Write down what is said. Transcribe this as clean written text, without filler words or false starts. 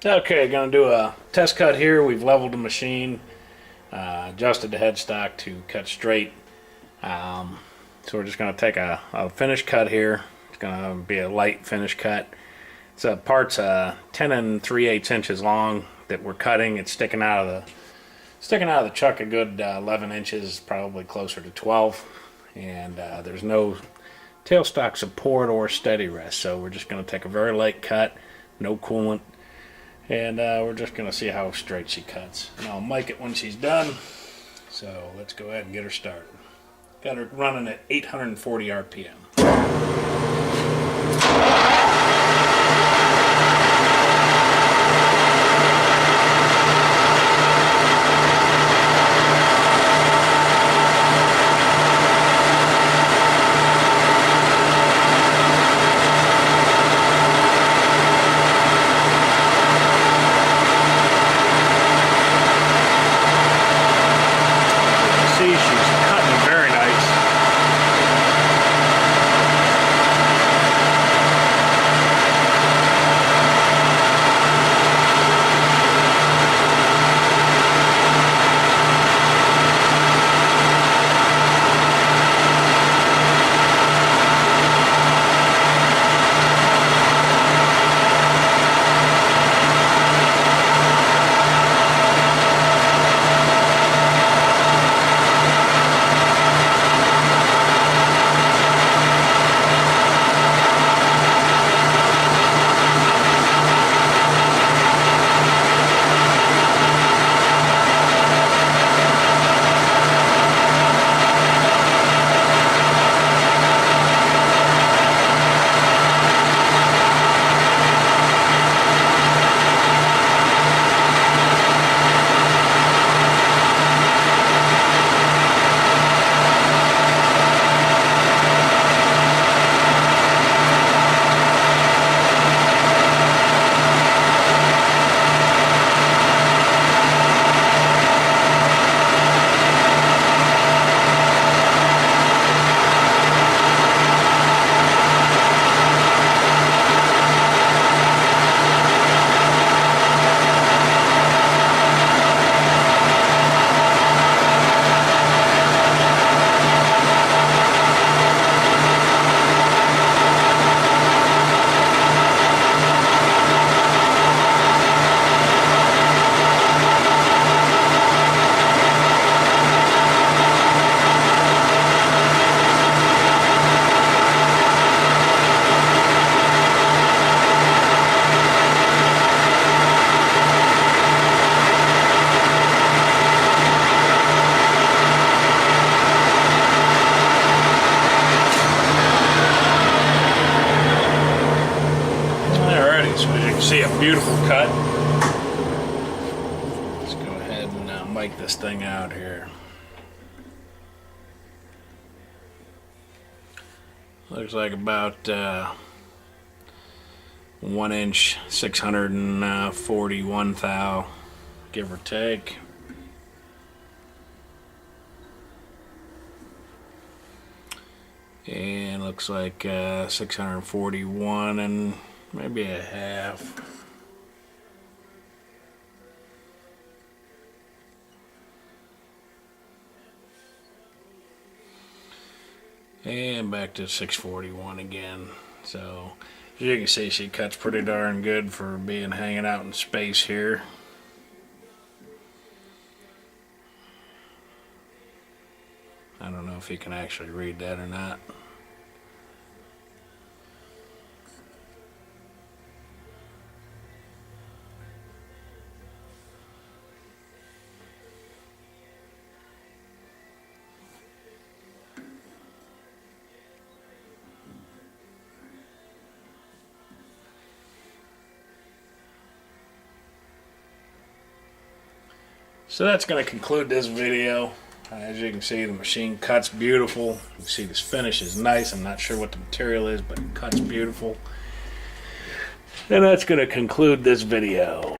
Okay, gonna do a test cut here. We've leveled the machine, adjusted the headstock to cut straight. So we're just gonna take a finish cut here. It's gonna be a light finish cut. It's parts 10 and 3/8 inches long that we're cutting. It's sticking out of the chuck a good 11 inches, probably closer to 12. And there's no tailstock support or steady rest. So we're just gonna take a very light cut, no coolant. And we're just going to see how straight she cuts. And I'll mic it when she's done. So let's go ahead and get her started. Got her running at 840 RPM. She's cutting very nice. So as you can see, a beautiful cut. Let's go ahead and mic this thing out here. Looks like about 1 inch, 641 thou, give or take. And looks like 641 and maybe a half. And back to 641 again. So as you can see, she cuts pretty darn good for being hanging out in space here. I don't know if you can actually read that or not. So that's going to conclude this video. As you can see, the machine cuts beautiful. You can see this finish is nice. I'm not sure what the material is, but it cuts beautiful. And that's going to conclude this video.